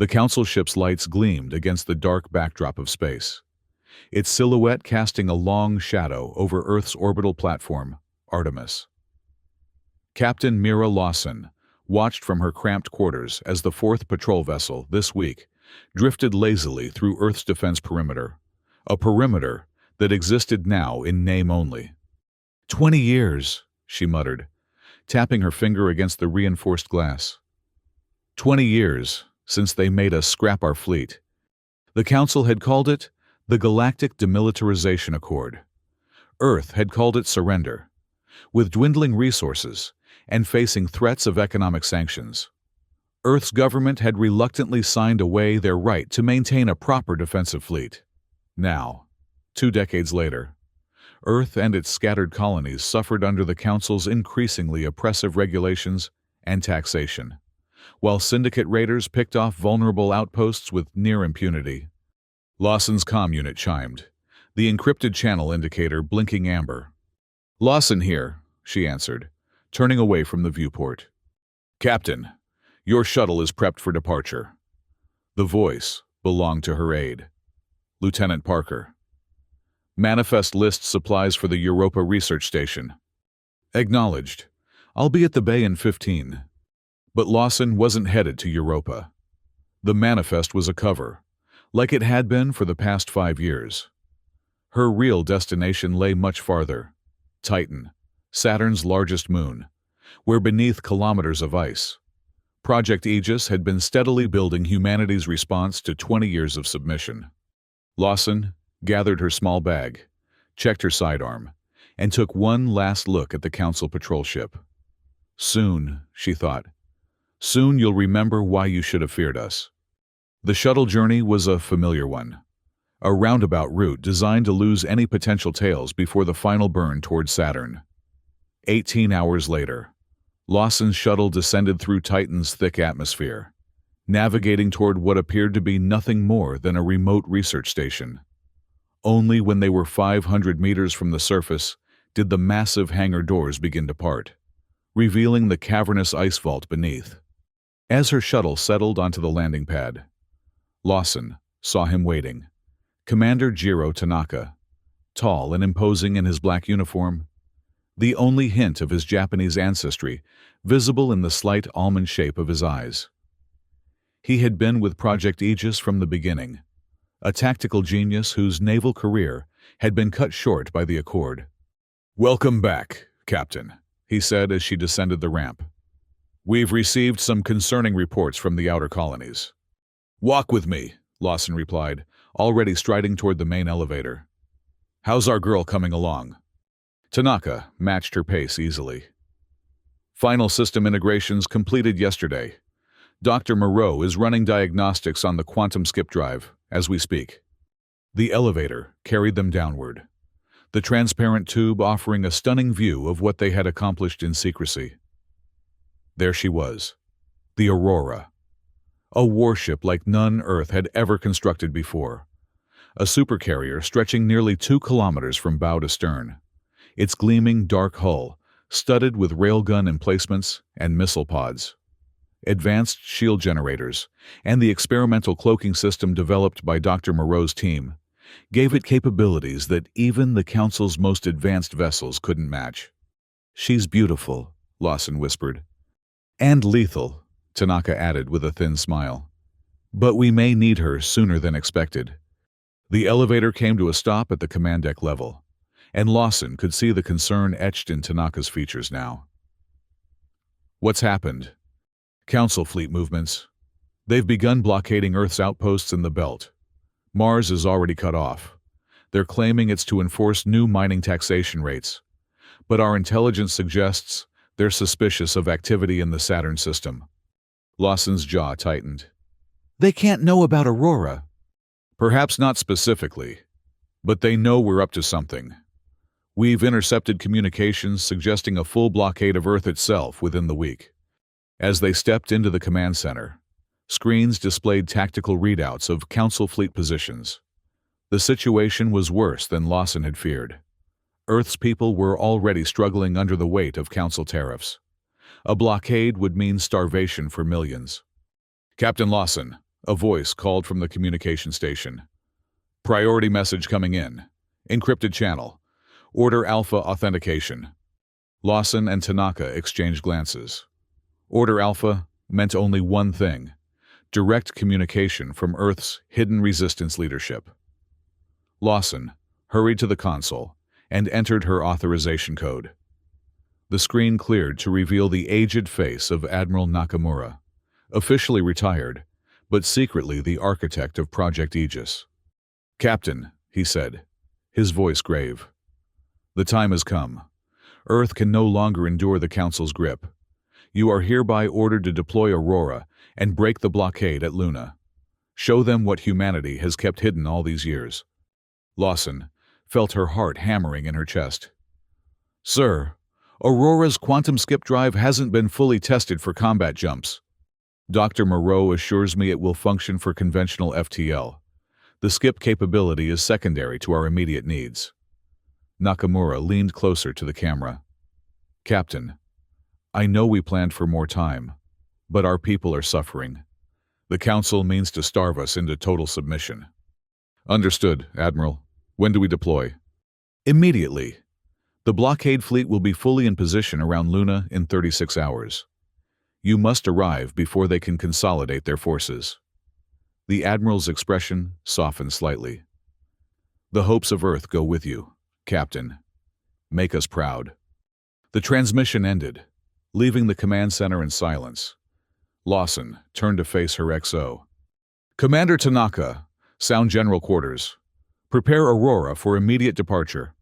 The Council ship's lights gleamed against the dark backdrop of space, its silhouette casting a long shadow over Earth's orbital platform, Artemis. Captain Mira Lawson watched from her cramped quarters as the fourth patrol vessel, this week, drifted lazily through Earth's defense perimeter, a perimeter that existed now in name only. 20 years, she muttered, tapping her finger against the reinforced glass. 20 years since they made us scrap our fleet. The Council had called it the Galactic Demilitarization Accord. Earth had called it surrender. With dwindling resources and facing threats of economic sanctions, Earth's government had reluctantly signed away their right to maintain a proper defensive fleet. Now, 2 decades later, Earth and its scattered colonies suffered under the Council's increasingly oppressive regulations and taxation, while syndicate raiders picked off vulnerable outposts with near impunity. Lawson's comm unit chimed, the encrypted channel indicator blinking amber. "Lawson here," she answered, turning away from the viewport. "Captain, your shuttle is prepped for departure." The voice belonged to her aide, Lieutenant Parker. "Manifest list supplies for the Europa Research Station." "Acknowledged. I'll be at the bay in 15. But Lawson wasn't headed to Europa. The manifest was a cover, like it had been for the past 5 years. Her real destination lay much farther. Titan, Saturn's largest moon, where beneath kilometers of ice, Project Aegis had been steadily building humanity's response to 20 years of submission. Lawson gathered her small bag, checked her sidearm, and took one last look at the Council patrol ship. Soon, she thought, soon you'll remember why you should have feared us. The shuttle journey was a familiar one, a roundabout route designed to lose any potential tails before the final burn toward Saturn. 18 hours later, Lawson's shuttle descended through Titan's thick atmosphere, navigating toward what appeared to be nothing more than a remote research station. Only when they were 500 meters from the surface did the massive hangar doors begin to part, revealing the cavernous ice vault beneath. As her shuttle settled onto the landing pad, Lawson saw him waiting. Commander Jiro Tanaka, tall and imposing in his black uniform, the only hint of his Japanese ancestry visible in the slight almond shape of his eyes. He had been with Project Aegis from the beginning, a tactical genius whose naval career had been cut short by the Accord. "Welcome back, Captain," he said as she descended the ramp. "We've received some concerning reports from the outer colonies." "Walk with me," Lawson replied, already striding toward the main elevator. "How's our girl coming along?" Tanaka matched her pace easily. "Final system integrations completed yesterday. Dr. Moreau is running diagnostics on the quantum skip drive as we speak." The elevator carried them downward, the transparent tube offering a stunning view of what they had accomplished in secrecy. There she was, the Aurora, a warship like none Earth had ever constructed before, a supercarrier stretching nearly 2 kilometers from bow to stern, its gleaming dark hull studded with railgun emplacements and missile pods. Advanced shield generators, and the experimental cloaking system developed by Dr. Moreau's team gave it capabilities that even the Council's most advanced vessels couldn't match. "She's beautiful," Lawson whispered. "And lethal," Tanaka added with a thin smile. "But we may need her sooner than expected." The elevator came to a stop at the command deck level, and Lawson could see the concern etched in Tanaka's features now. "What's happened?" "Council fleet movements. They've begun blockading Earth's outposts in the belt. Mars is already cut off. They're claiming it's to enforce new mining taxation rates. But our intelligence suggests they're suspicious of activity in the Saturn system." Lawson's jaw tightened. "They can't know about Aurora." "Perhaps not specifically, but they know we're up to something. We've intercepted communications suggesting a full blockade of Earth itself within the week." As they stepped into the command center, screens displayed tactical readouts of Council fleet positions. The situation was worse than Lawson had feared. Earth's people were already struggling under the weight of Council tariffs. A blockade would mean starvation for millions. "Captain Lawson, A voice called from the communication station. Priority message coming in. Encrypted channel. Order Alpha authentication. Lawson and Tanaka exchanged glances. Order Alpha meant only one thing: direct communication from Earth's hidden resistance leadership. Lawson hurried to the console and entered her authorization code. The screen cleared to reveal the aged face of Admiral Nakamura, officially retired, but secretly the architect of Project Aegis. "Captain," he said, his voice grave. "The time has come. Earth can no longer endure the Council's grip. You are hereby ordered to deploy Aurora and break the blockade at Luna. Show them what humanity has kept hidden all these years." Lawson felt her heart hammering in her chest. "Sir, Aurora's quantum skip drive hasn't been fully tested for combat jumps. Dr. Moreau assures me it will function for conventional FTL. The skip capability is secondary to our immediate needs." Nakamura leaned closer to the camera. "Captain, I know we planned for more time, but our people are suffering. The Council means to starve us into total submission." "Understood, Admiral. When do we deploy?" "Immediately. The blockade fleet will be fully in position around Luna in 36 hours. You must arrive before they can consolidate their forces." The Admiral's expression softened slightly. "The hopes of Earth go with you, Captain. Make us proud." The transmission ended, leaving the command center in silence. Lawson turned to face her XO. "Commander Tanaka, sound General Quarters. Prepare Aurora for immediate departure.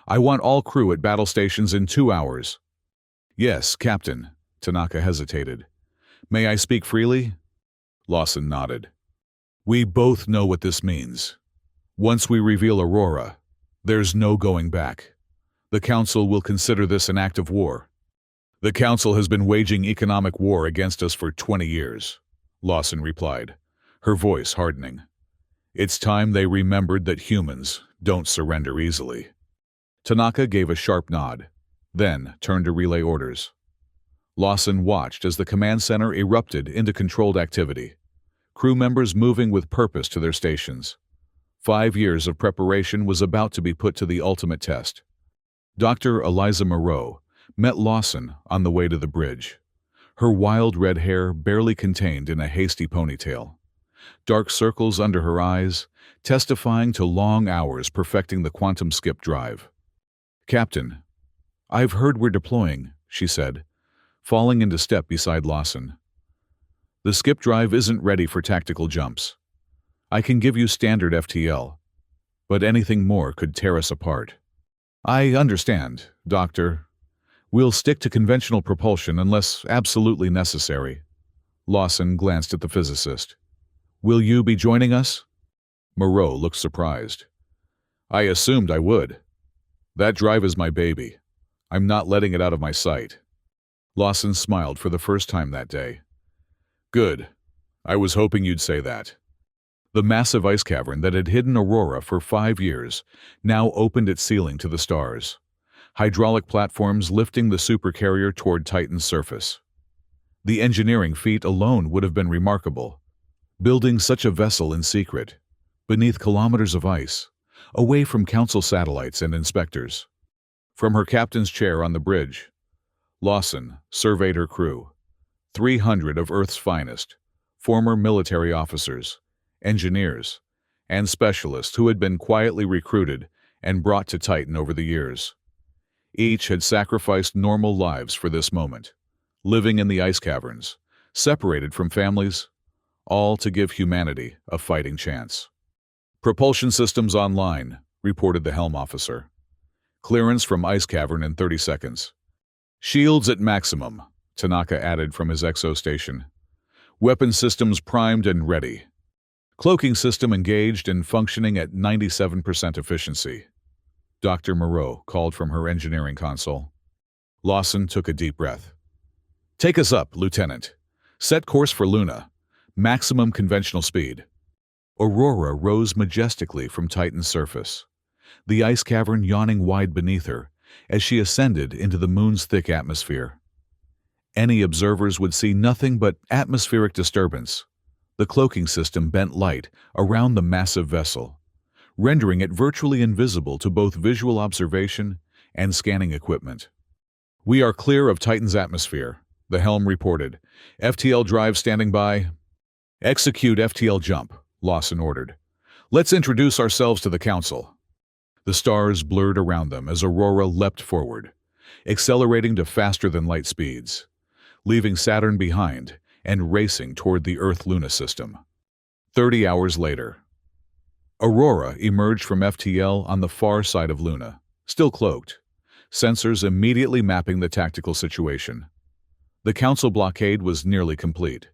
I want all crew at battle stations in 2 hours." "Yes, Captain." Tanaka hesitated. "May I speak freely?" Lawson nodded. "We both know what this means. Once we reveal Aurora, there's no going back. The Council will consider this an act of war." "The Council has been waging economic war against us for 20 years, Lawson replied, her voice hardening. "It's time they remembered that humans don't surrender easily." Tanaka gave a sharp nod, then turned to relay orders. Lawson watched as the command center erupted into controlled activity, crew members moving with purpose to their stations. 5 years of preparation was about to be put to the ultimate test. Dr. Eliza Moreau met Lawson on the way to the bridge, her wild red hair barely contained in a hasty ponytail, dark circles under her eyes, testifying to long hours perfecting the quantum skip drive. "Captain, I've heard we're deploying," she said, falling into step beside Lawson. "The skip drive isn't ready for tactical jumps. I can give you standard FTL, but anything more could tear us apart." "I understand, Doctor. We'll stick to conventional propulsion unless absolutely necessary." Lawson glanced at the physicist. "Will you be joining us?" Moreau looked surprised. "I assumed I would. That drive is my baby. I'm not letting it out of my sight." Lawson smiled for the first time that day. "Good. I was hoping you'd say that." The massive ice cavern that had hidden Aurora for 5 years now opened its ceiling to the stars, hydraulic platforms lifting the Supercarrier toward Titan's surface. The engineering feat alone would have been remarkable, building such a vessel in secret, beneath kilometers of ice, away from Council satellites and inspectors. From her captain's chair on the bridge, Lawson surveyed her crew, 300 of Earth's finest, former military officers, engineers, and specialists who had been quietly recruited and brought to Titan over the years. Each had sacrificed normal lives for this moment, living in the ice caverns, separated from families, all to give humanity a fighting chance. "Propulsion systems online," reported the helm officer. "Clearance from ice cavern in 30 seconds. Shields at maximum," Tanaka added from his exo station. "Weapon systems primed and ready. Cloaking system engaged and functioning at 97% efficiency." Dr. Moreau called from her engineering console. Lawson took a deep breath. "Take us up, Lieutenant. Set course for Luna. Maximum conventional speed." Aurora rose majestically from Titan's surface, the ice cavern yawning wide beneath her as she ascended into the moon's thick atmosphere. Any observers would see nothing but atmospheric disturbance, The cloaking system bent light around the massive vessel, rendering it virtually invisible to both visual observation and scanning equipment. "We are clear of Titan's atmosphere," the helm reported. "FTL drive standing by." "Execute FTL jump," Lawson ordered. "Let's introduce ourselves to the Council." The stars blurred around them as Aurora leapt forward, accelerating to faster-than-light speeds, leaving Saturn behind and racing toward the Earth-Luna system. 30 hours later, Aurora emerged from FTL on the far side of Luna, still cloaked, sensors immediately mapping the tactical situation. The Council blockade was nearly complete.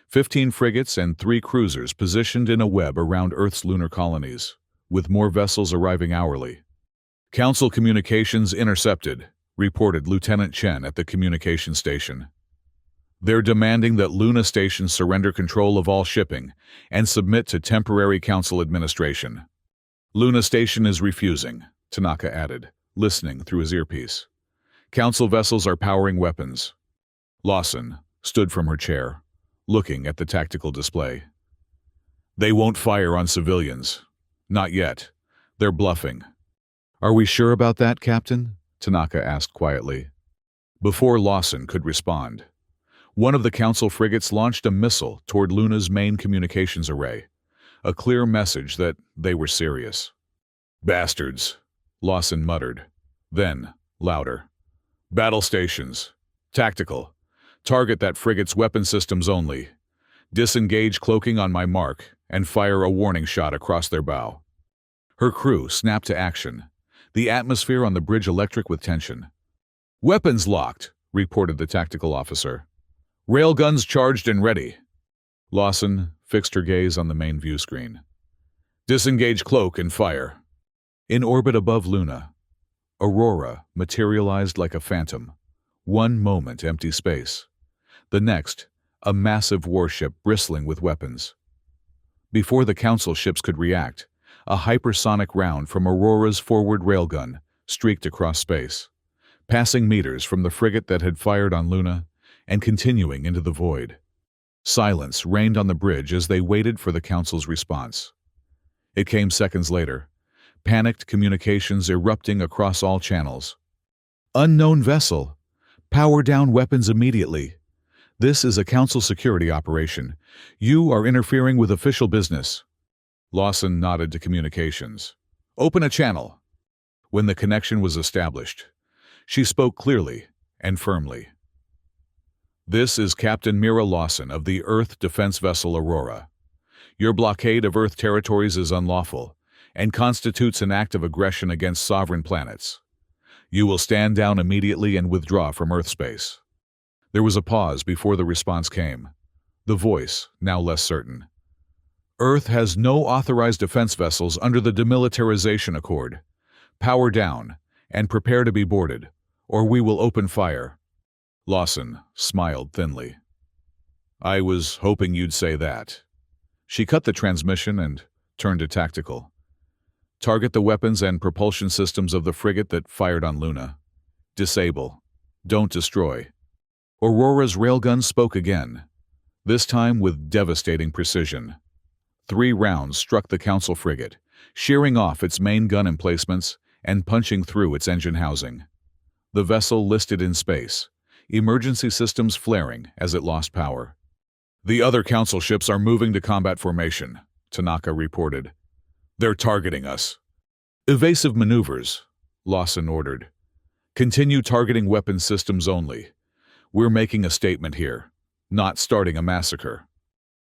15 frigates and 3 cruisers positioned in a web around Earth's lunar colonies, with more vessels arriving hourly. "Council communications intercepted," reported Lieutenant Chen at the communication station. "They're demanding that Luna Station surrender control of all shipping and submit to temporary Council administration." "Luna Station is refusing," Tanaka added, listening through his earpiece. "Council vessels are powering weapons." Lawson stood from her chair, looking at the tactical display. "They won't fire on civilians. Not yet. They're bluffing." "Are we sure about that, Captain?" Tanaka asked quietly. Before Lawson could respond, one of the Council frigates launched a missile toward Luna's main communications array, a clear message that they were serious. "Bastards," Lawson muttered. Then, louder. "Battle stations. Tactical. Target that frigate's weapon systems only. Disengage cloaking on my mark and fire a warning shot across their bow." Her crew snapped to action, the atmosphere on the bridge electric with tension. "Weapons locked," reported the tactical officer. "Railguns charged and ready." Lawson fixed her gaze on the main view screen. "Disengage cloak and fire." In orbit above Luna, Aurora materialized like a phantom. One moment empty space. The next, a massive warship bristling with weapons. Before the Council ships could react, a hypersonic round from Aurora's forward railgun streaked across space, passing meters from the frigate that had fired on Luna and continuing into the void. Silence reigned on the bridge as they waited for the Council's response. It came seconds later, panicked communications erupting across all channels. "Unknown vessel. Power down weapons immediately. This is a Council security operation. You are interfering with official business." Lawson nodded to communications. "Open a channel." When the connection was established, she spoke clearly and firmly. "This is Captain Mira Lawson of the Earth Defense Vessel Aurora. Your blockade of Earth territories is unlawful and constitutes an act of aggression against sovereign planets. You will stand down immediately and withdraw from Earth space." There was a pause before the response came, the voice now less certain. "Earth has no authorized defense vessels under the Demilitarization Accord. Power down and prepare to be boarded, or we will open fire." Lawson smiled thinly. "I was hoping you'd say that." She cut the transmission and turned to tactical. "Target the weapons and propulsion systems of the frigate that fired on Luna. Disable. Don't destroy." Aurora's railgun spoke again, this time with devastating precision. 3 rounds struck the Council frigate, shearing off its main gun emplacements and punching through its engine housing. The vessel listed in space, emergency systems flaring as it lost power. "The other Council ships are moving to combat formation," Tanaka reported. "They're targeting us." "Evasive maneuvers," Lawson ordered. "Continue targeting weapon systems only. We're making a statement here, not starting a massacre."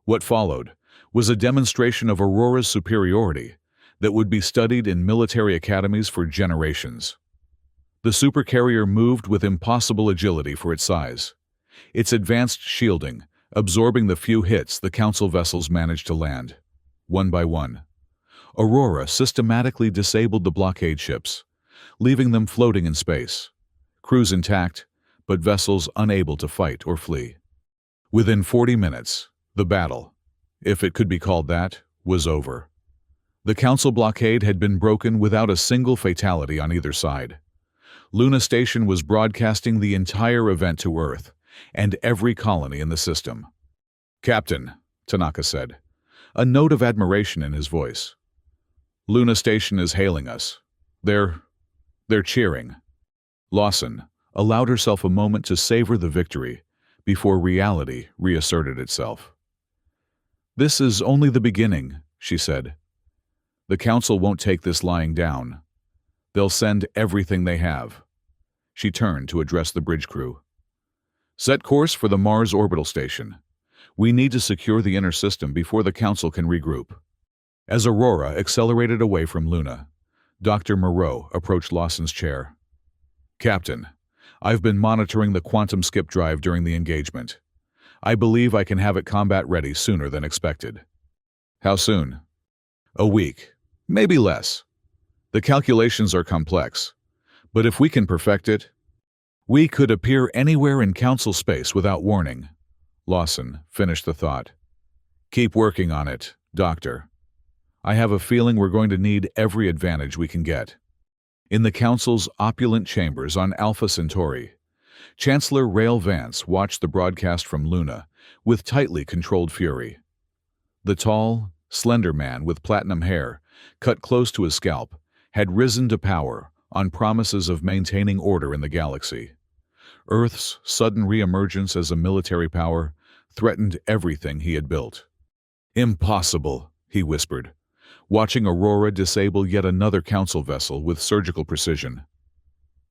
What followed was a demonstration of Aurora's superiority that would be studied in military academies for generations. The Supercarrier moved with impossible agility for its size, its advanced shielding absorbing the few hits the Council vessels managed to land. One by one, Aurora systematically disabled the blockade ships, leaving them floating in space, crews intact, but vessels unable to fight or flee. Within 40 minutes, the battle, if it could be called that, was over. The Council blockade had been broken without a single fatality on either side. Luna Station was broadcasting the entire event to Earth and every colony in the system. "Captain," Tanaka said, a note of admiration in his voice. Luna Station is hailing us. They're cheering. Lawson allowed herself a moment to savor the victory before reality reasserted itself. This is only the beginning, she said. The Council won't take this lying down. They'll send everything they have. She turned to address the bridge crew. Set course for the Mars orbital station. We need to secure the inner system before the Council can regroup. As Aurora accelerated away from Luna, Dr. Moreau approached Lawson's chair. Captain, I've been monitoring the quantum skip drive during the engagement. I believe I can have it combat-ready sooner than expected. How soon? A week. Maybe less. The calculations are complex, but if we can perfect it, we could appear anywhere in Council space without warning. Lawson finished the thought. Keep working on it, Doctor. I have a feeling we're going to need every advantage we can get. In the Council's opulent chambers on Alpha Centauri, Chancellor Rael Vance watched the broadcast from Luna with tightly controlled fury. The tall, slender man with platinum hair, cut close to his scalp, had risen to power on promises of maintaining order in the galaxy. Earth's sudden reemergence as a military power threatened everything he had built. Impossible, he whispered, watching Aurora disable yet another Council vessel with surgical precision.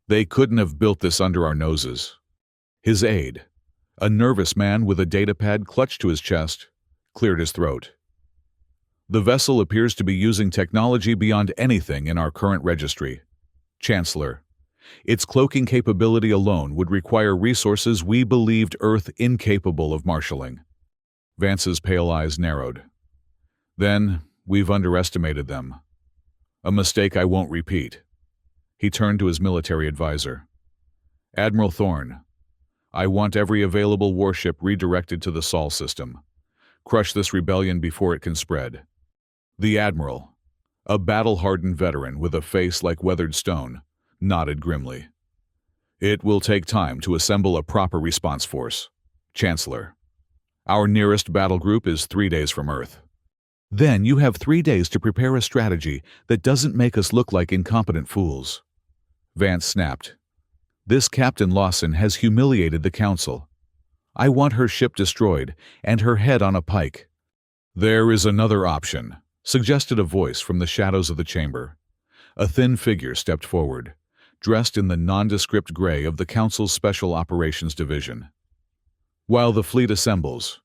They couldn't have built this under our noses. His aide, a nervous man with a datapad clutched to his chest, cleared his throat. The vessel appears to be using technology beyond anything in our current registry. Chancellor, its cloaking capability alone would require resources we believed Earth incapable of marshalling. Vance's pale eyes narrowed. Then, we've underestimated them. A mistake I won't repeat. He turned to his military advisor. Admiral Thorne, I want every available warship redirected to the Sol system. Crush this rebellion before it can spread. The Admiral, a battle-hardened veteran with a face like weathered stone, nodded grimly. It will take time to assemble a proper response force. Chancellor, our nearest battle group is 3 days from Earth. Then you have 3 days to prepare a strategy that doesn't make us look like incompetent fools. Vance snapped. This Captain Lawson has humiliated the Council. I want her ship destroyed and her head on a pike. There is another option, suggested a voice from the shadows of the chamber. A thin figure stepped forward, dressed in the nondescript gray of the Council's Special Operations Division. While the fleet assembles,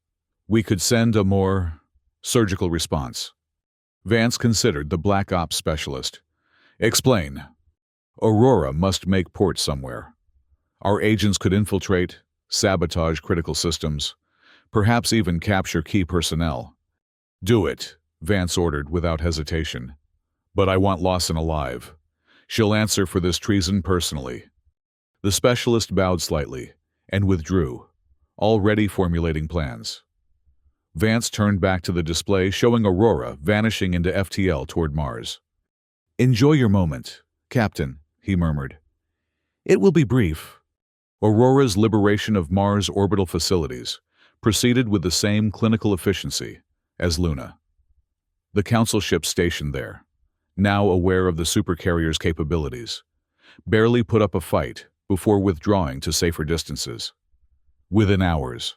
we could send a more surgical response. Vance considered the Black Ops specialist. Explain. Aurora must make port somewhere. Our agents could infiltrate, sabotage critical systems, perhaps even capture key personnel. Do it, Vance ordered without hesitation. But I want Lawson alive. She'll answer for this treason personally. The specialist bowed slightly and withdrew, already formulating plans. Vance turned back to the display showing Aurora vanishing into FTL toward Mars. Enjoy your moment, Captain, he murmured. It will be brief. Aurora's liberation of Mars orbital facilities proceeded with the same clinical efficiency as Luna. The Council ship stationed there, now aware of the Supercarrier's capabilities, barely put up a fight before withdrawing to safer distances. Within hours,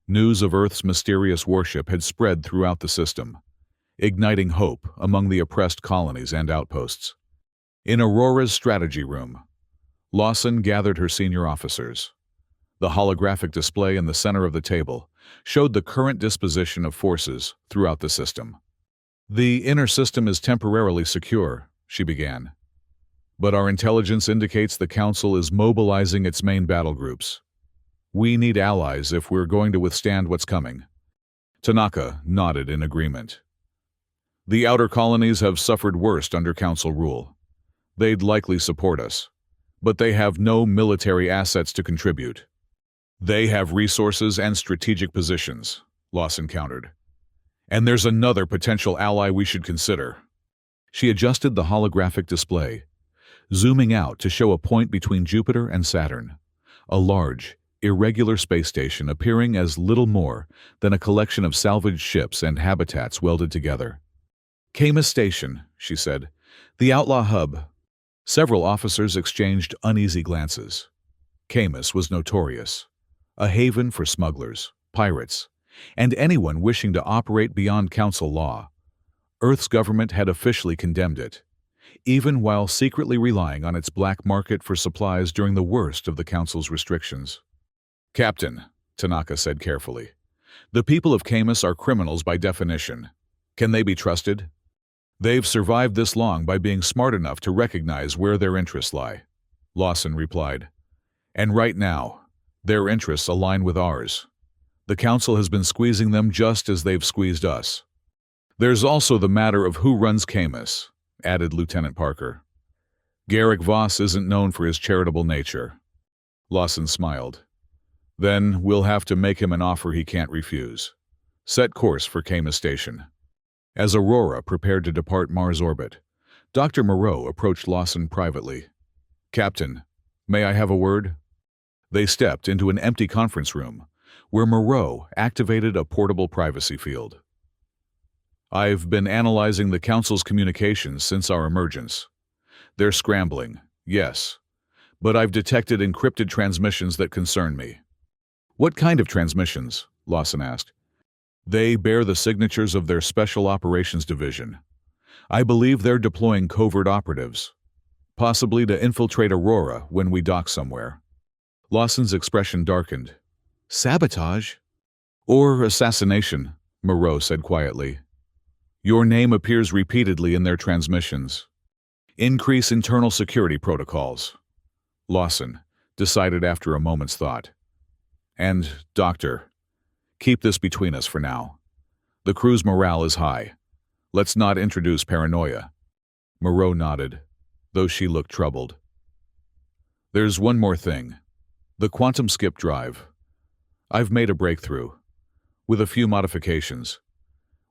news of Earth's mysterious warship had spread throughout the system, igniting hope among the oppressed colonies and outposts. In Aurora's strategy room, Lawson gathered her senior officers. The holographic display in the center of the table showed the current disposition of forces throughout the system. The inner system is temporarily secure, she began. But our intelligence indicates the Council is mobilizing its main battle groups. We need allies if we're going to withstand what's coming. Tanaka nodded in agreement. The outer colonies have suffered worst under Council rule. They'd likely support us, but they have no military assets to contribute. They have resources and strategic positions, Lawson countered. And there's another potential ally we should consider. She adjusted the holographic display, zooming out to show a point between Jupiter and Saturn, a large, irregular space station appearing as little more than a collection of salvaged ships and habitats welded together. "Camus Station," she said. "The outlaw hub." Several officers exchanged uneasy glances. Camus was notorious. A haven for smugglers, pirates, and anyone wishing to operate beyond council law. Earth's government had officially condemned it, even while secretly relying on its black market for supplies during the worst of the council's restrictions. "Captain," Tanaka said carefully, "the people of Camus are criminals by definition. Can they be trusted? They've survived this long by being smart enough to recognize where their interests lie," Lawson replied. "And right now, their interests align with ours. The council has been squeezing them just as they've squeezed us." "There's also the matter of who runs Camus," added Lieutenant Parker. "Garrick Voss isn't known for his charitable nature." Lawson smiled. "Then we'll have to make him an offer he can't refuse. Set course for Camus Station." As Aurora prepared to depart Mars orbit, Dr. Moreau approached Lawson privately. "Captain, may I have a word?" They stepped into an empty conference room, where Moreau activated a portable privacy field. "I've been analyzing the Council's communications since our emergence. They're scrambling, yes, but I've detected encrypted transmissions that concern me." "What kind of transmissions?" Lawson asked. "They bear the signatures of their Special Operations Division. I believe they're deploying covert operatives, possibly to infiltrate Aurora when we dock somewhere." Lawson's expression darkened. "Sabotage?" "Or assassination," Moreau said quietly. "Your name appears repeatedly in their transmissions. Increase internal security protocols," Lawson decided after a moment's thought. "And, Doctor, keep this between us for now. The crew's morale is high. Let's not introduce paranoia." Moreau nodded, though she looked troubled. "There's one more thing. The quantum skip drive. I've made a breakthrough, with a few modifications.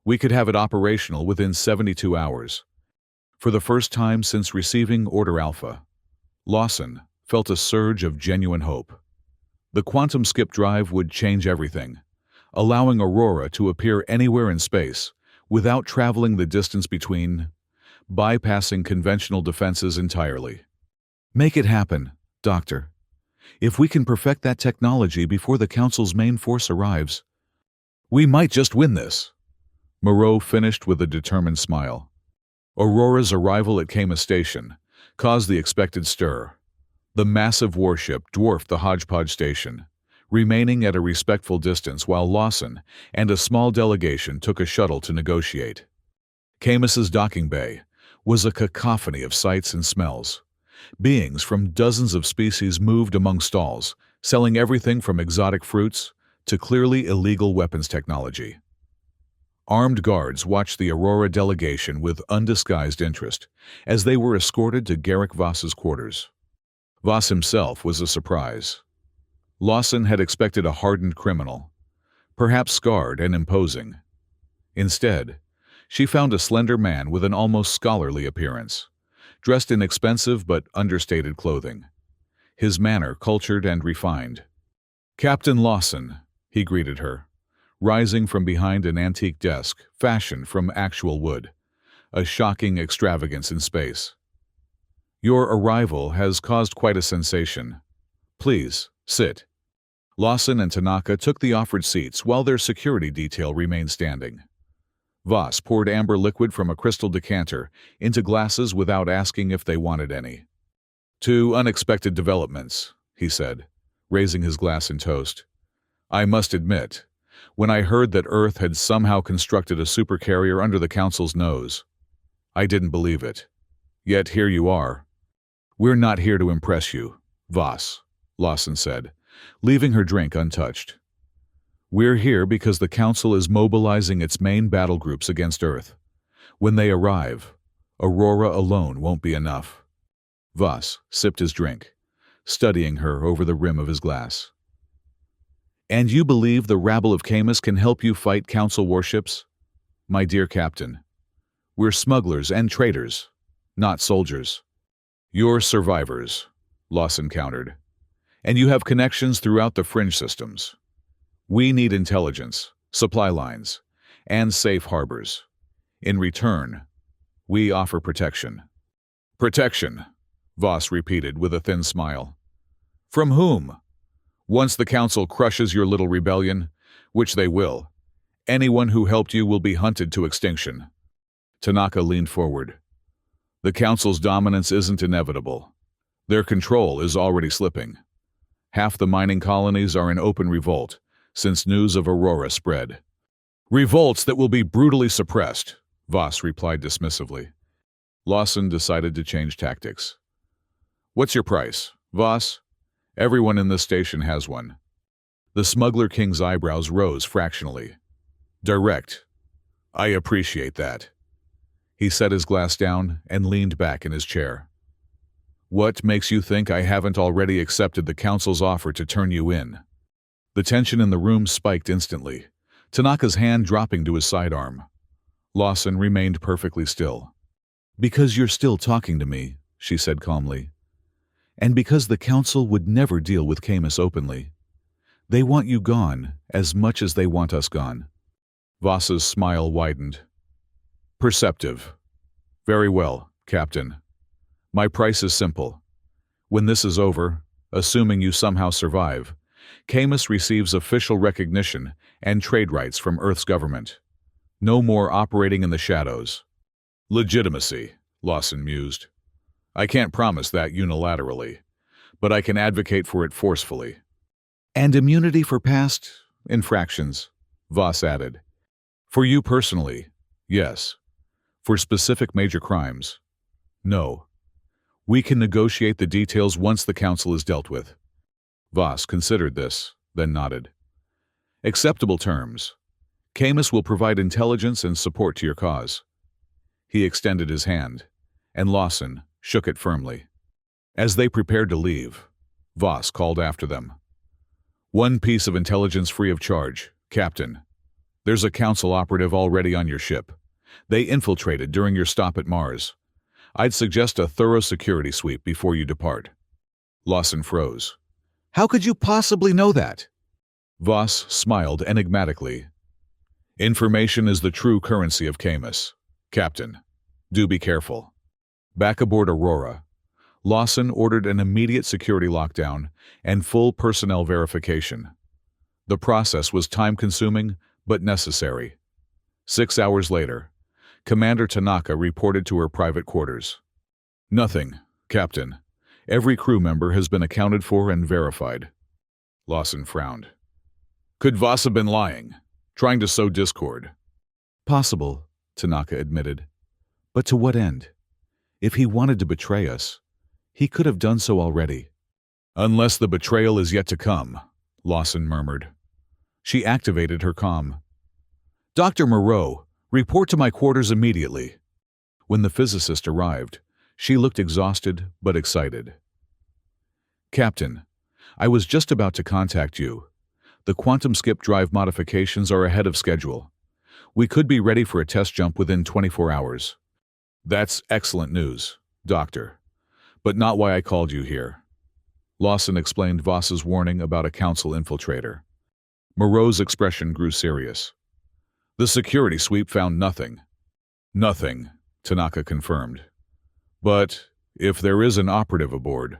We could have it operational within 72 hours. For the first time since receiving Order Alpha, Lawson felt a surge of genuine hope. The quantum skip drive would change everything, allowing Aurora to appear anywhere in space without traveling the distance between, bypassing conventional defenses entirely. "Make it happen, Doctor. If we can perfect that technology before the Council's main force arrives, we might just win this." Moreau finished with a determined smile. Aurora's arrival at Camus Station caused the expected stir. The massive warship dwarfed the Hodgepodge station, remaining at a respectful distance while Lawson and a small delegation took a shuttle to negotiate. Camus's docking bay was a cacophony of sights and smells. Beings from dozens of species moved among stalls, selling everything from exotic fruits to clearly illegal weapons technology. Armed guards watched the Aurora delegation with undisguised interest as they were escorted to Garrick Voss's quarters. Voss himself was a surprise. Lawson had expected a hardened criminal, perhaps scarred and imposing. Instead, she found a slender man with an almost scholarly appearance, dressed in expensive but understated clothing, his manner cultured and refined. "Captain Lawson," he greeted her, rising from behind an antique desk fashioned from actual wood, a shocking extravagance in space. "Your arrival has caused quite a sensation. Please, sit." Lawson and Tanaka took the offered seats while their security detail remained standing. Voss poured amber liquid from a crystal decanter into glasses without asking if they wanted any. "Two unexpected developments," he said, raising his glass in toast. "I must admit, when I heard that Earth had somehow constructed a supercarrier under the Council's nose, I didn't believe it. Yet here you are." "We're not here to impress you, Voss," Lawson said, leaving her drink untouched. "We're here because the Council is mobilizing its main battle groups against Earth. When they arrive, Aurora alone won't be enough." Voss sipped his drink, studying her over the rim of his glass. "And you believe the rabble of Camus can help you fight Council warships? My dear Captain, we're smugglers and traitors, not soldiers." "You're survivors," Lawson countered. And you have connections throughout the fringe systems. We need intelligence, supply lines, and safe harbors. In return, we offer protection. Protection, Voss repeated with a thin smile. From whom? Once the Council crushes your little rebellion, which they will, anyone who helped you will be hunted to extinction. Tanaka leaned forward. The Council's dominance isn't inevitable. Their control is already slipping. Half the mining colonies are in open revolt since news of Aurora spread. Revolts that will be brutally suppressed, Voss replied dismissively. Lawson decided to change tactics. What's your price, Voss? Everyone in this station has one. The Smuggler King's eyebrows rose fractionally. Direct. I appreciate that. He set his glass down and leaned back in his chair. What makes you think I haven't already accepted the Council's offer to turn you in? The tension in the room spiked instantly, Tanaka's hand dropping to his sidearm. Lawson remained perfectly still. Because you're still talking to me, she said calmly. And because the Council would never deal with Camus openly. They want you gone as much as they want us gone. Voss's smile widened. Perceptive. Very well, Captain. My price is simple. When this is over, assuming you somehow survive, Camus receives official recognition and trade rights from Earth's government. No more operating in the shadows. Legitimacy, Lawson mused. I can't promise that unilaterally, but I can advocate for it forcefully. And immunity for past infractions, Voss added. For you personally, yes. For specific major crimes, no. We can negotiate the details once the Council is dealt with. Voss considered this, then nodded. Acceptable terms. Camus will provide intelligence and support to your cause. He extended his hand, and Lawson shook it firmly. As they prepared to leave, Voss called after them. One piece of intelligence free of charge, Captain. There's a Council operative already on your ship. They infiltrated during your stop at Mars. I'd suggest a thorough security sweep before you depart. Lawson froze. How could you possibly know that? Voss smiled enigmatically. Information is the true currency of Camus. Captain, do be careful. Back aboard Aurora, Lawson ordered an immediate security lockdown and full personnel verification. The process was time-consuming, but necessary. 6 hours later, Commander Tanaka reported to her private quarters. Nothing, Captain. Every crew member has been accounted for and verified. Lawson frowned. Could Voss have been lying, trying to sow discord? Possible, Tanaka admitted. But to what end? If he wanted to betray us, he could have done so already. Unless the betrayal is yet to come, Lawson murmured. She activated her comm. Dr. Moreau, report to my quarters immediately. When the physicist arrived, she looked exhausted but excited. Captain, I was just about to contact you. The quantum skip drive modifications are ahead of schedule. We could be ready for a test jump within 24 hours. That's excellent news, Doctor, but not why I called you here. Lawson explained Voss's warning about a Council infiltrator. Moreau's expression grew serious. The security sweep found nothing. Nothing, Tanaka confirmed. But if there is an operative aboard,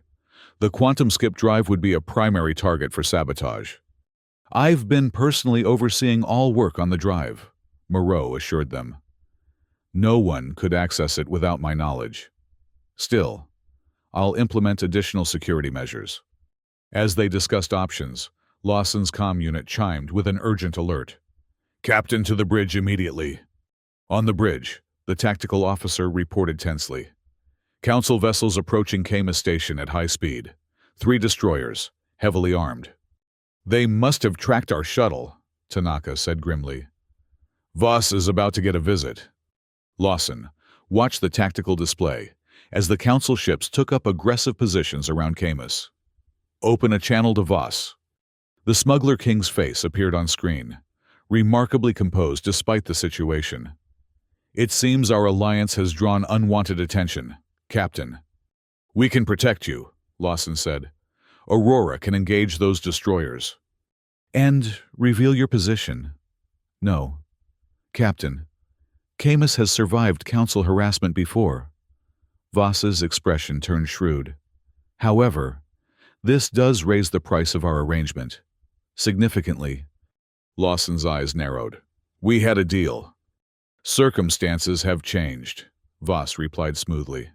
the quantum skip drive would be a primary target for sabotage. I've been personally overseeing all work on the drive, Moreau assured them. No one could access it without my knowledge. Still, I'll implement additional security measures. As they discussed options, Lawson's comm unit chimed with an urgent alert. Captain to the bridge immediately. On the bridge, the tactical officer reported tensely. Council vessels approaching Camus Station at high speed. 3 destroyers, heavily armed. They must have tracked our shuttle, Tanaka said grimly. Voss is about to get a visit. Lawson watched the tactical display as the Council ships took up aggressive positions around Camus. Open a channel to Voss. The Smuggler King's face appeared on screen, remarkably composed despite the situation. It seems our alliance has drawn unwanted attention, Captain. We can protect you, Lawson said. Aurora can engage those destroyers. And reveal your position. No. Captain, Camus has survived council harassment before. Voss's expression turned shrewd. However, this does raise the price of our arrangement. Significantly. Lawson's eyes narrowed. We had a deal. Circumstances have changed, Voss replied smoothly.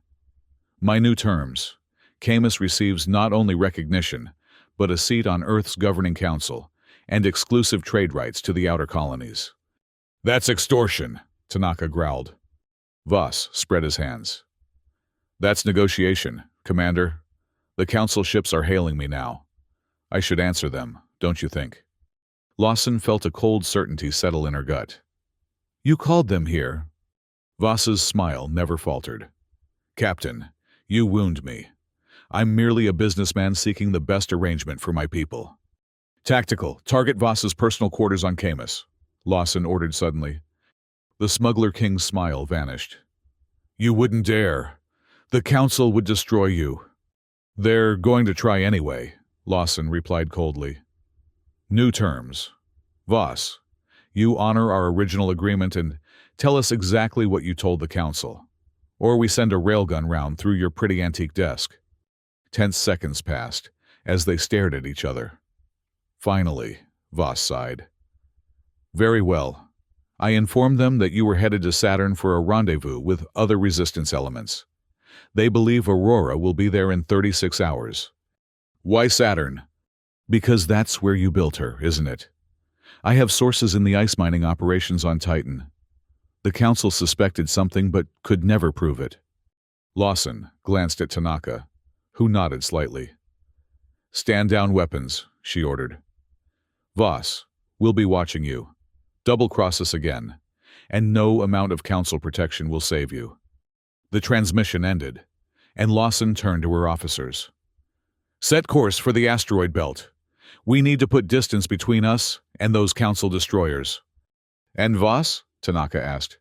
My new terms. Camus receives not only recognition, but a seat on Earth's governing council and exclusive trade rights to the outer colonies. That's extortion, Tanaka growled. Voss spread his hands. That's negotiation, Commander. The council ships are hailing me now. I should answer them, don't you think? Lawson felt a cold certainty settle in her gut. You called them here. Voss's smile never faltered. Captain, you wound me. I'm merely a businessman seeking the best arrangement for my people. Tactical, target Voss's personal quarters on Camus, Lawson ordered suddenly. The smuggler king's smile vanished. You wouldn't dare. The council would destroy you. They're going to try anyway, Lawson replied coldly. New terms. Voss, you honor our original agreement and tell us exactly what you told the council, or we send a railgun round through your pretty antique desk. Tense seconds passed as they stared at each other. Finally, Voss sighed. Very well. I informed them that you were headed to Saturn for a rendezvous with other resistance elements. They believe Aurora will be there in 36 hours. Why Saturn? Because that's where you built her, isn't it? I have sources in the ice mining operations on Titan. The council suspected something but could never prove it. Lawson glanced at Tanaka, who nodded slightly. Stand down weapons, she ordered. Voss, we'll be watching you. Double-cross us again, and no amount of council protection will save you. The transmission ended, and Lawson turned to her officers. Set course for the asteroid belt. We need to put distance between us and those council destroyers. And Voss? Tanaka asked.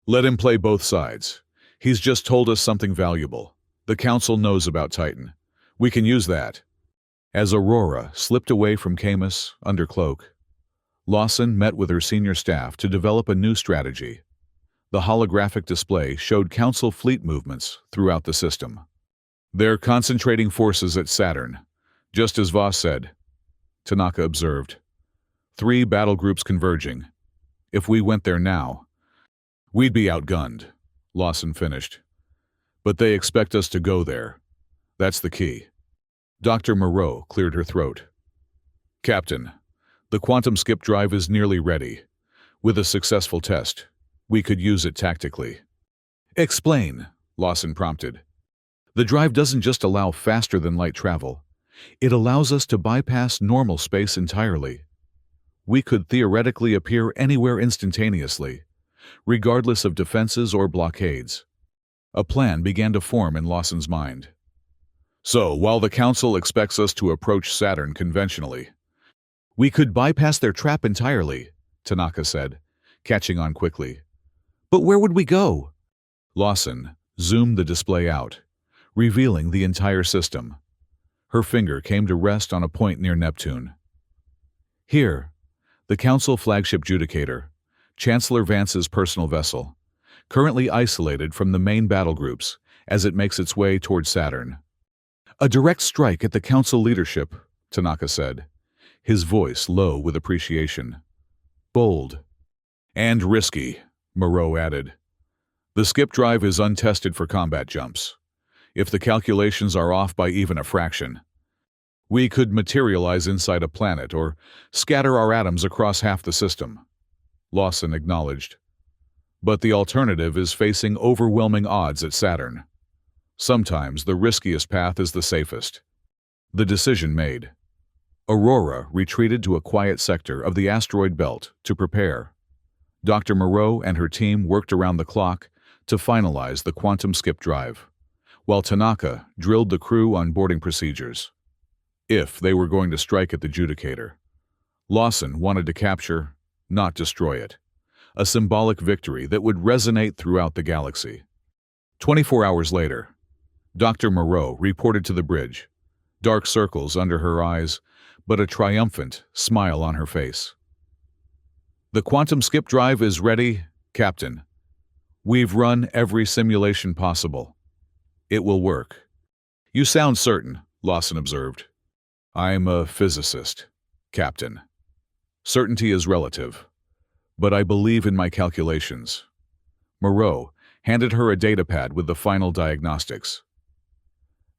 Let him play both sides. He's just told us something valuable. The council knows about Titan. We can use that. As Aurora slipped away from Camus under cloak, Lawson met with her senior staff to develop a new strategy. The holographic display showed council fleet movements throughout the system. They're concentrating forces at Saturn, just as Voss said, Tanaka observed. 3 battle groups converging. If we went there now, we'd be outgunned, Lawson finished. But they expect us to go there. That's the key. Dr. Moreau cleared her throat. Captain, the quantum skip drive is nearly ready. With a successful test, we could use it tactically. Explain, Lawson prompted. The drive doesn't just allow faster-than-light travel. It allows us to bypass normal space entirely. We could theoretically appear anywhere instantaneously, regardless of defenses or blockades. A plan began to form in Lawson's mind. So, while the Council expects us to approach Saturn conventionally, we could bypass their trap entirely, Tanaka said, catching on quickly. But where would we go? Lawson zoomed the display out, revealing the entire system. Her finger came to rest on a point near Neptune. Here, the Council flagship Judicator, Chancellor Vance's personal vessel, currently isolated from the main battle groups as it makes its way toward Saturn. A direct strike at the Council leadership, Tanaka said, his voice low with appreciation. Bold. And risky, Moreau added. The skip drive is untested for combat jumps. If the calculations are off by even a fraction, we could materialize inside a planet or scatter our atoms across half the system, Lawson acknowledged. But the alternative is facing overwhelming odds at Saturn. Sometimes the riskiest path is the safest. The decision made. Aurora retreated to a quiet sector of the asteroid belt to prepare. Dr. Moreau and her team worked around the clock to finalize the quantum skip drive, while Tanaka drilled the crew on boarding procedures. If they were going to strike at the Judicator, Lawson wanted to capture, not destroy it, a symbolic victory that would resonate throughout the galaxy. 24 hours later, Dr. Moreau reported to the bridge, dark circles under her eyes, but a triumphant smile on her face. "The quantum skip drive is ready, Captain. We've run every simulation possible. It will work." "You sound certain," Lawson observed. "I'm a physicist, Captain. Certainty is relative, but I believe in my calculations." Moreau handed her a datapad with the final diagnostics.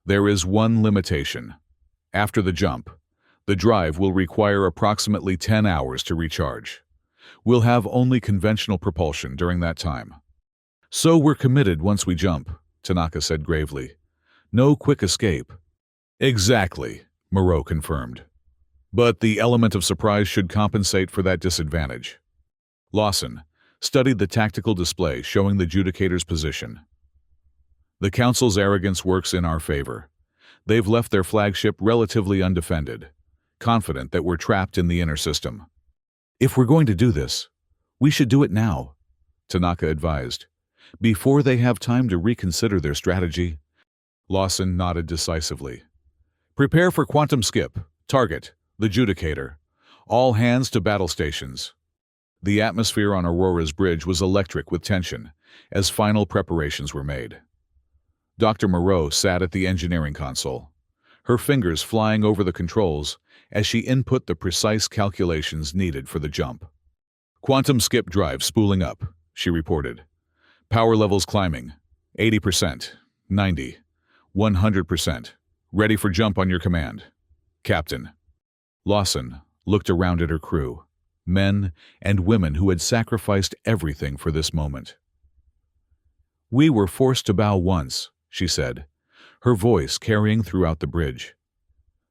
"There is one limitation. After the jump, the drive will require approximately 10 hours to recharge. We'll have only conventional propulsion during that time." "So we're committed once we jump," Tanaka said gravely. "No quick escape." "Exactly," Moreau confirmed. "But the element of surprise should compensate for that disadvantage." Lawson studied the tactical display showing the Judicator's position. "The Council's arrogance works in our favor. They've left their flagship relatively undefended, confident that we're trapped in the inner system." "If we're going to do this, we should do it now," Tanaka advised, "before they have time to reconsider their strategy." Lawson nodded decisively. "Prepare for quantum skip. Target, the Judicator. All hands to battle stations." The atmosphere on Aurora's bridge was electric with tension as final preparations were made. Dr. Moreau sat at the engineering console, her fingers flying over the controls as she input the precise calculations needed for the jump. "Quantum skip drive spooling up," she reported. "Power levels climbing. 80%, 90, 100%. Ready for jump on your command, Captain." Lawson looked around at her crew, men and women who had sacrificed everything for this moment. "We were forced to bow once," she said, her voice carrying throughout the bridge.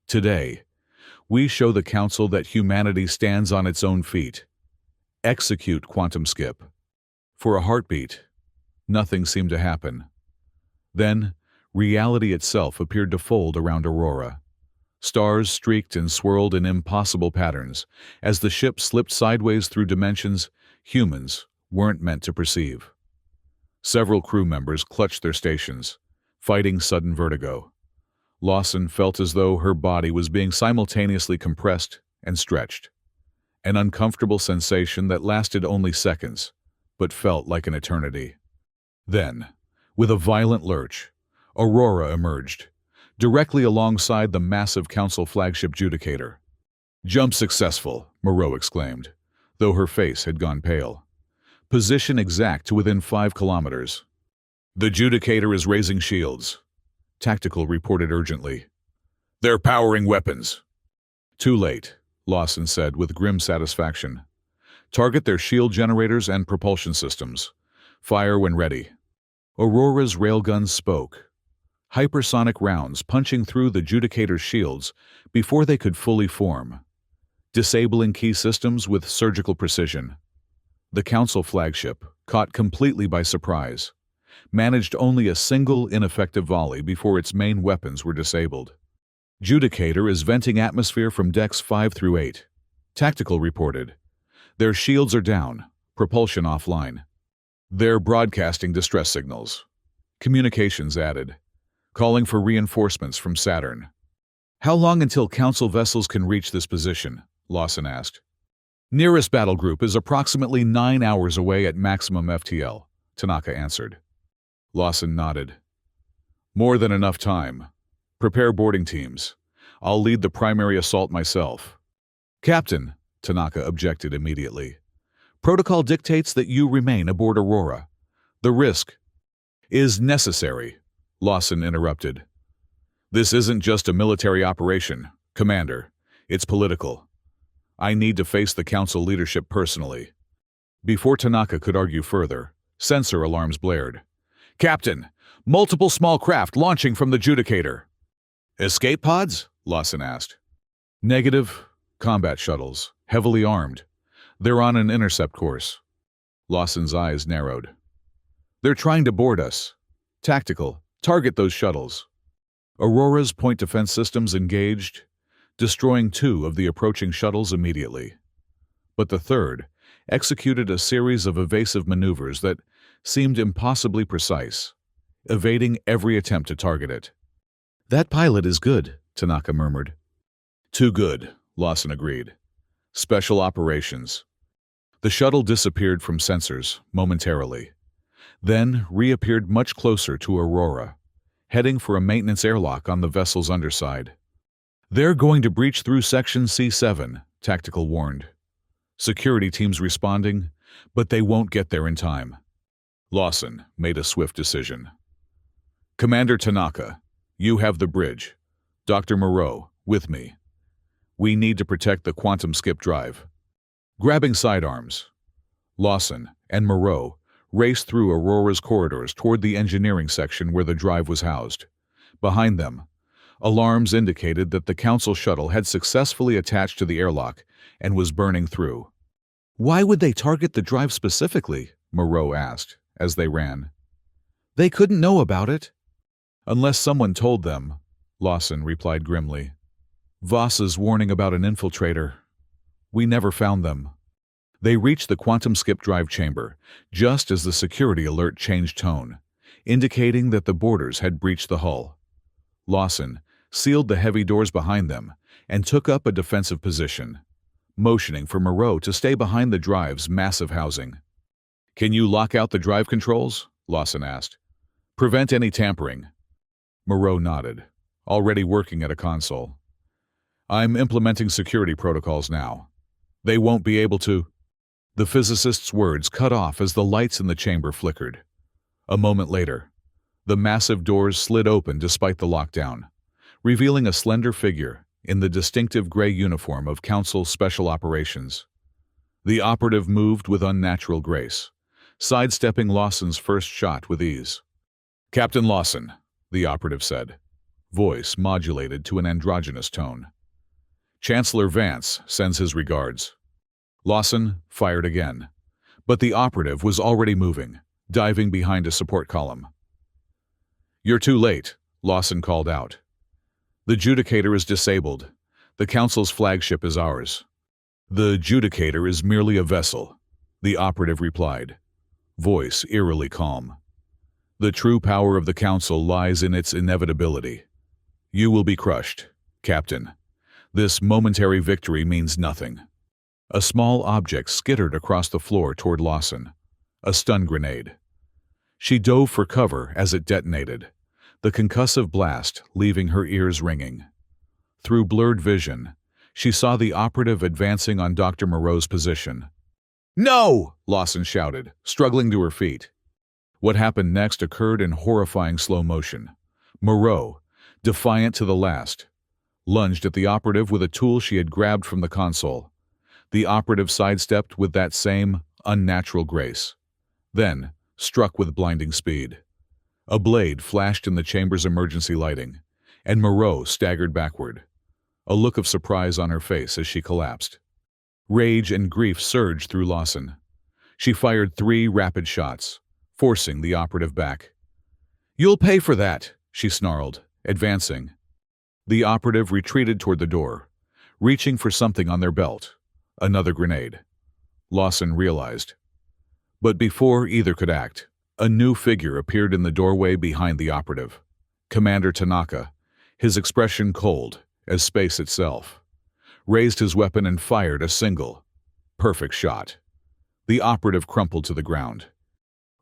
"Today, we show the Council that humanity stands on its own feet. Execute quantum skip." For a heartbeat, nothing seemed to happen. Then, reality itself appeared to fold around Aurora. Stars streaked and swirled in impossible patterns as the ship slipped sideways through dimensions humans weren't meant to perceive. Several crew members clutched their stations, fighting sudden vertigo. Lawson felt as though her body was being simultaneously compressed and stretched, an uncomfortable sensation that lasted only seconds, but felt like an eternity. Then, with a violent lurch, Aurora emerged, directly alongside the massive Council flagship Judicator. "Jump successful," Moreau exclaimed, though her face had gone pale. "Position exact to within 5 kilometers. The Judicator is raising shields," Tactical reported urgently. "They're powering weapons." "Too late," Lawson said with grim satisfaction. "Target their shield generators and propulsion systems. Fire when ready." Aurora's railguns spoke, hypersonic rounds punching through the Judicator's shields before they could fully form, disabling key systems with surgical precision. The Council flagship, caught completely by surprise, managed only a single ineffective volley before its main weapons were disabled. "Judicator is venting atmosphere from decks 5 through 8, Tactical reported. "Their shields are down, propulsion offline. They're broadcasting distress signals," Communications added, "calling for reinforcements from Saturn." "How long until Council vessels can reach this position?" Lawson asked. "Nearest battle group is approximately 9 hours away at maximum FTL," Tanaka answered. Lawson nodded. "More than enough time. Prepare boarding teams. I'll lead the primary assault myself." "Captain," Tanaka objected immediately, "protocol dictates that you remain aboard Aurora. The risk is necessary," Lawson interrupted. "This isn't just a military operation, Commander. It's political. I need to face the Council leadership personally." Before Tanaka could argue further, sensor alarms blared. "Captain, multiple small craft launching from the Judicator." "Escape pods?" Lawson asked. "Negative. Combat shuttles, heavily armed. They're on an intercept course." Lawson's eyes narrowed. "They're trying to board us. Tactical, target those shuttles." Aurora's point defense systems engaged, destroying 2 of the approaching shuttles immediately. But the third executed a series of evasive maneuvers that seemed impossibly precise, evading every attempt to target it. "That pilot is good," Tanaka murmured. Too good, Lawson agreed. Special operations. The shuttle disappeared from sensors momentarily, then reappeared much closer to Aurora, heading for a maintenance airlock on the vessel's underside. They're going to breach through Section C7, Tactical warned. Security teams responding, but they won't get there in time. Lawson made a swift decision. Commander Tanaka, you have the bridge. Dr. Moreau, with me. We need to protect the quantum skip drive. Grabbing sidearms, Lawson and Moreau raced through Aurora's corridors toward the engineering section where the drive was housed. Behind them, alarms indicated that the Council shuttle had successfully attached to the airlock and was burning through. Why would they target the drive specifically? Moreau asked as they ran. They couldn't know about it. Unless someone told them, Lawson replied grimly. Voss's warning about an infiltrator. We never found them. They reached the quantum skip drive chamber just as the security alert changed tone, indicating that the boarders had breached the hull. Lawson sealed the heavy doors behind them and took up a defensive position, motioning for Moreau to stay behind the drive's massive housing. Can you lock out the drive controls? Lawson asked. Prevent any tampering. Moreau nodded, already working at a console. I'm implementing security protocols now. They won't be able to. The physicist's words cut off as the lights in the chamber flickered. A moment later, the massive doors slid open despite the lockdown, revealing a slender figure in the distinctive gray uniform of Council Special Operations. The operative moved with unnatural grace, sidestepping Lawson's first shot with ease. Captain Lawson, the operative said, voice modulated to an androgynous tone. Chancellor Vance sends his regards. Lawson fired again, but the operative was already moving, diving behind a support column. You're too late, Lawson called out. The Judicator is disabled. The Council's flagship is ours. The Judicator is merely a vessel, the operative replied, voice eerily calm. The true power of the Council lies in its inevitability. You will be crushed, Captain. This momentary victory means nothing. A small object skittered across the floor toward Lawson, a stun grenade. She dove for cover as it detonated, the concussive blast leaving her ears ringing. Through blurred vision, she saw the operative advancing on Dr. Moreau's position. No! Lawson shouted, struggling to her feet. What happened next occurred in horrifying slow motion. Moreau, defiant to the last, lunged at the operative with a tool she had grabbed from the console. The operative sidestepped with that same unnatural grace, then struck with blinding speed. A blade flashed in the chamber's emergency lighting, and Moreau staggered backward, a look of surprise on her face as she collapsed. Rage and grief surged through Lawson. She fired 3 rapid shots, forcing the operative back. You'll pay for that, she snarled, advancing. The operative retreated toward the door, reaching for something on their belt. Another grenade, Lawson realized. But before either could act, a new figure appeared in the doorway behind the operative. Commander Tanaka, his expression cold as space itself, raised his weapon and fired a single, perfect shot. The operative crumpled to the ground.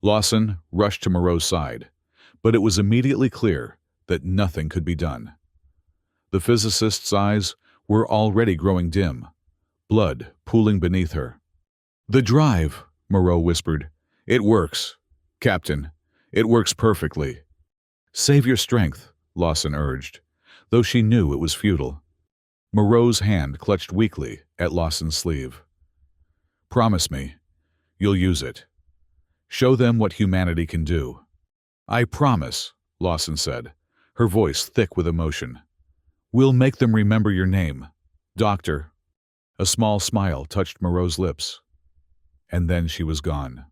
Lawson rushed to Moreau's side, but it was immediately clear that nothing could be done. The physicist's eyes were already growing dim, blood pooling beneath her. The drive, Moreau whispered. It works. Captain, it works perfectly. Save your strength, Lawson urged, though she knew it was futile. Moreau's hand clutched weakly at Lawson's sleeve. Promise me, you'll use it. Show them what humanity can do. I promise, Lawson said, her voice thick with emotion. We'll make them remember your name, Doctor. A small smile touched Moreau's lips. And then she was gone.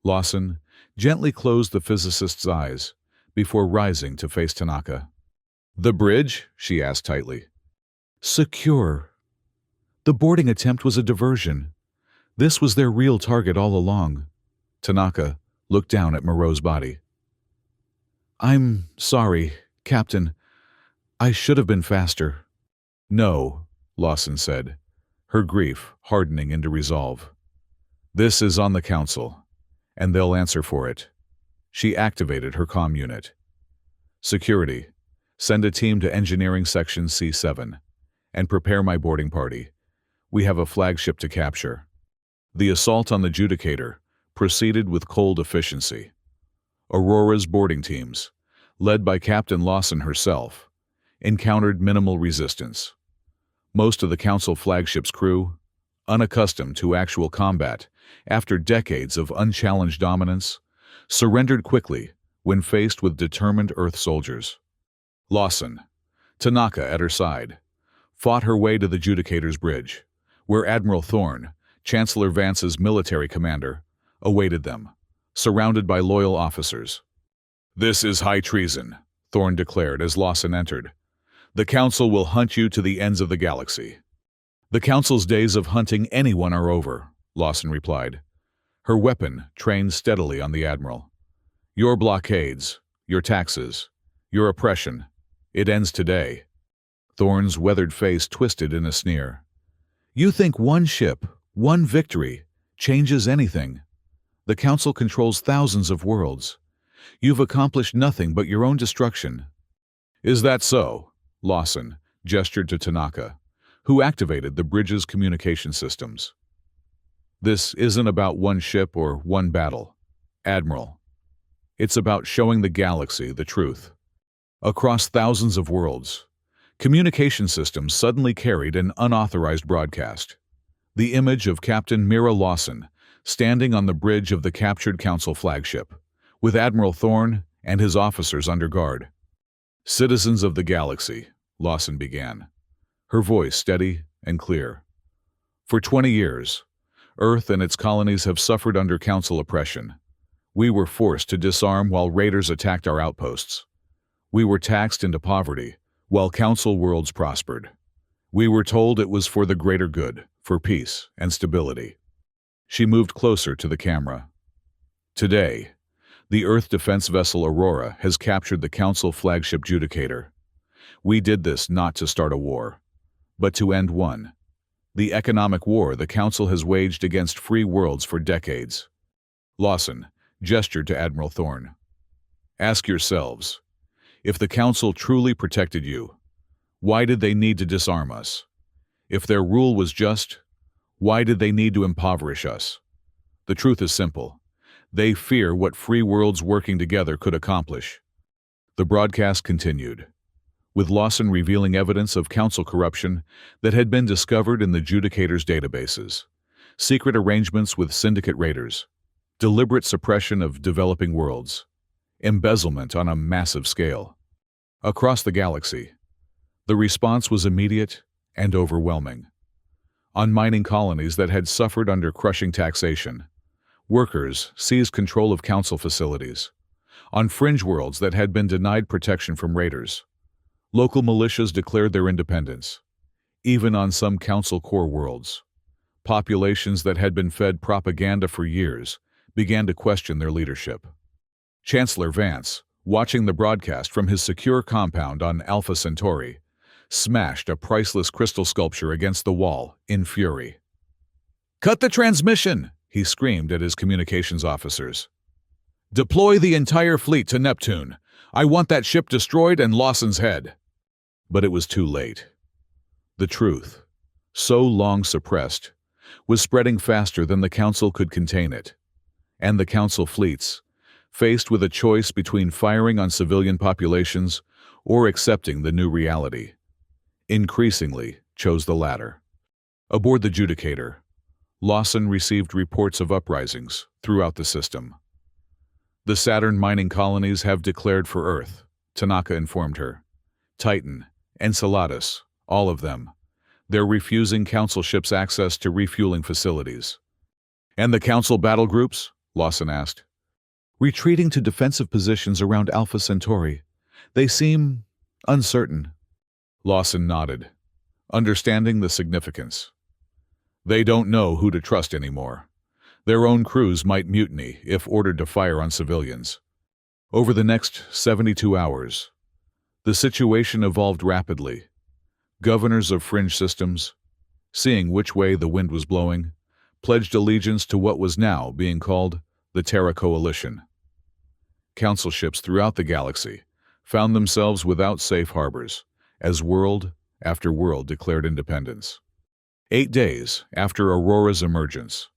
Lawson gently closed the physicist's eyes before rising to face Tanaka. The bridge? She asked tightly. Secure. The boarding attempt was a diversion. This was their real target all along. Tanaka looked down at Moreau's body. I'm sorry, Captain. I should have been faster. No, Lawson said, her grief hardening into resolve. This is on the council, and they'll answer for it. She activated her comm unit. Security, send a team to Engineering Section C7 and prepare my boarding party. We have a flagship to capture. The assault on the Judicator proceeded with cold efficiency. Aurora's boarding teams, led by Captain Lawson herself, encountered minimal resistance. Most of the Council flagship's crew, unaccustomed to actual combat after decades of unchallenged dominance, surrendered quickly when faced with determined Earth soldiers. Lawson, Tanaka at her side, fought her way to the Judicator's bridge, where Admiral Thorne, Chancellor Vance's military commander, awaited them, surrounded by loyal officers. "This is high treason," Thorne declared as Lawson entered. "The Council will hunt you to the ends of the galaxy." "The Council's days of hunting anyone are over," Lawson replied, her weapon trained steadily on the Admiral. "Your blockades, your taxes, your oppression, it ends today." Thorne's weathered face twisted in a sneer. "You think one ship, one victory, changes anything? The Council controls thousands of worlds. You've accomplished nothing but your own destruction." "Is that so?" Lawson gestured to Tanaka, who activated the bridge's communication systems. "This isn't about one ship or one battle, Admiral. It's about showing the galaxy the truth. Across thousands of worlds, communication systems suddenly carried an unauthorized broadcast. The image of Captain Mira Lawson standing on the bridge of the captured Council flagship, with Admiral Thorne and his officers under guard. "Citizens of the galaxy," Lawson began, her voice steady and clear. "For 20 years, Earth and its colonies have suffered under Council oppression. We were forced to disarm while raiders attacked our outposts. We were taxed into poverty while Council worlds prospered. We were told it was for the greater good, for peace and stability." She moved closer to the camera. "Today, the Earth defense vessel Aurora has captured the Council flagship Judicator. We did this not to start a war, but to end one. The economic war the Council has waged against free worlds for decades." Lawson gestured to Admiral Thorne. "Ask yourselves, if the Council truly protected you, why did they need to disarm us? If their rule was just, why did they need to impoverish us? The truth is simple. They fear what free worlds working together could accomplish." The broadcast continued, with Lawson revealing evidence of Council corruption that had been discovered in the Judicator's databases, secret arrangements with syndicate raiders, deliberate suppression of developing worlds, embezzlement on a massive scale. Across the galaxy, the response was immediate and overwhelming. On mining colonies that had suffered under crushing taxation, workers seized control of Council facilities. On fringe worlds that had been denied protection from raiders, local militias declared their independence. Even on some Council core worlds, populations that had been fed propaganda for years began to question their leadership. Chancellor Vance, watching the broadcast from his secure compound on Alpha Centauri, smashed a priceless crystal sculpture against the wall in fury. "Cut the transmission!" he screamed at his communications officers. "Deploy the entire fleet to Neptune. I want that ship destroyed and Lawson's head." But it was too late. The truth, so long suppressed, was spreading faster than the Council could contain it. And the Council fleets, faced with a choice between firing on civilian populations or accepting the new reality, increasingly chose the latter. Aboard the Judicator, Lawson received reports of uprisings throughout the system. "The Saturn mining colonies have declared for Earth," Tanaka informed her. "Titan, Enceladus, all of them. They're refusing Council ships access to refueling facilities." "And the Council battle groups?" Lawson asked. "Retreating to defensive positions around Alpha Centauri. They seem uncertain." Lawson nodded, understanding the significance. "They don't know who to trust anymore. Their own crews might mutiny if ordered to fire on civilians. Over the next 72 hours, The situation evolved rapidly. Governors of fringe systems, seeing which way the wind was blowing, pledged allegiance to what was now being called the Terra Coalition. Council ships throughout the galaxy found themselves without safe harbors, as world after world declared independence. 8 days after Aurora's emergence,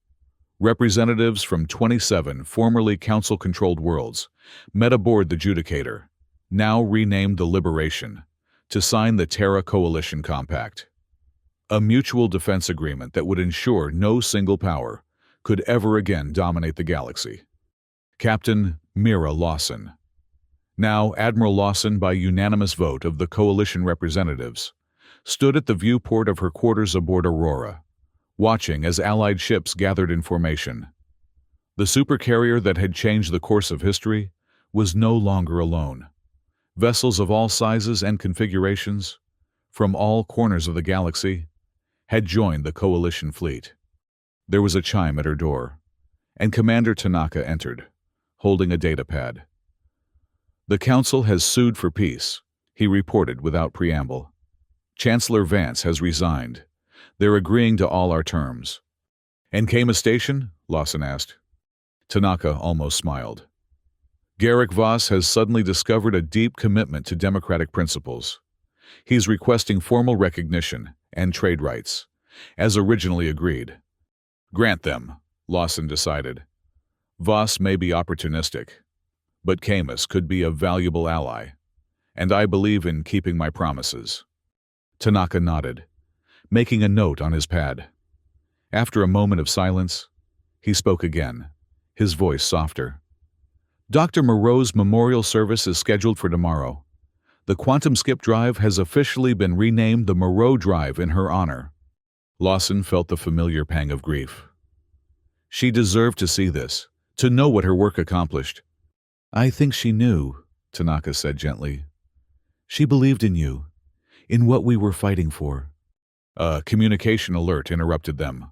representatives from 27 formerly Council-controlled worlds met aboard the Judicator, now renamed the Liberation, to sign the Terra Coalition Compact, a mutual defense agreement that would ensure no single power could ever again dominate the galaxy. Captain Mira Lawson, now Admiral Lawson by unanimous vote of the Coalition representatives, stood at the viewport of her quarters aboard Aurora, watching as Allied ships gathered in formation. The supercarrier that had changed the course of history was no longer alone. Vessels of all sizes and configurations, from all corners of the galaxy, had joined the Coalition fleet. There was a chime at her door, and Commander Tanaka entered, holding a datapad. "The Council has sued for peace," he reported without preamble. "Chancellor Vance has resigned. They're agreeing to all our terms." "And Kama Station?" Lawson asked. Tanaka almost smiled. "Garrick Voss has suddenly discovered a deep commitment to democratic principles. He's requesting formal recognition and trade rights, as originally agreed." "Grant them," Lawson decided. "Voss may be opportunistic, but Camus could be a valuable ally, and I believe in keeping my promises." Tanaka nodded, making a note on his pad. After a moment of silence, he spoke again, his voice softer. "Dr. Moreau's memorial service is scheduled for tomorrow. The Quantum Skip Drive has officially been renamed the Moreau Drive in her honor." Lawson felt the familiar pang of grief. She deserved to see this, to know what her work accomplished. "I think she knew," Tanaka said gently. "She believed in you, in what we were fighting for." A communication alert interrupted them.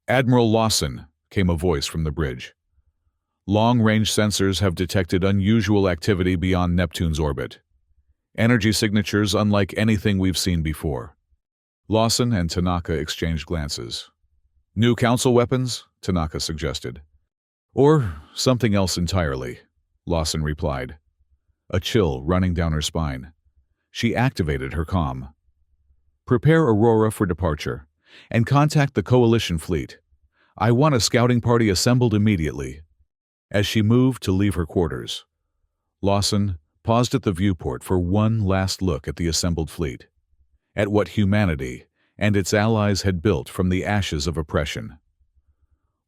"Admiral Lawson," came a voice from the bridge. "Long-range sensors have detected unusual activity beyond Neptune's orbit. Energy signatures unlike anything we've seen before." Lawson and Tanaka exchanged glances. "New Council weapons?" Tanaka suggested. "Or something else entirely," Lawson replied, a chill running down her spine. She activated her comm. "Prepare Aurora for departure, and contact the Coalition fleet. I want a scouting party assembled immediately." As she moved to leave her quarters, Lawson paused at the viewport for one last look at the assembled fleet, at what humanity and its allies had built from the ashes of oppression.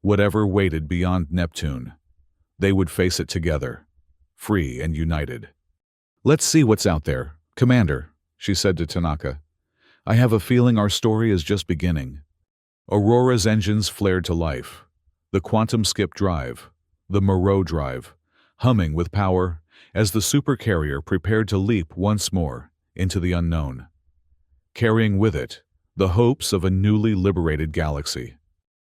Whatever waited beyond Neptune, they would face it together, free and united. "Let's see what's out there, Commander," she said to Tanaka. "I have a feeling our story is just beginning." Aurora's engines flared to life. The Quantum Skip Drive, the Moreau Drive, humming with power as the supercarrier prepared to leap once more into the unknown, carrying with it the hopes of a newly liberated galaxy.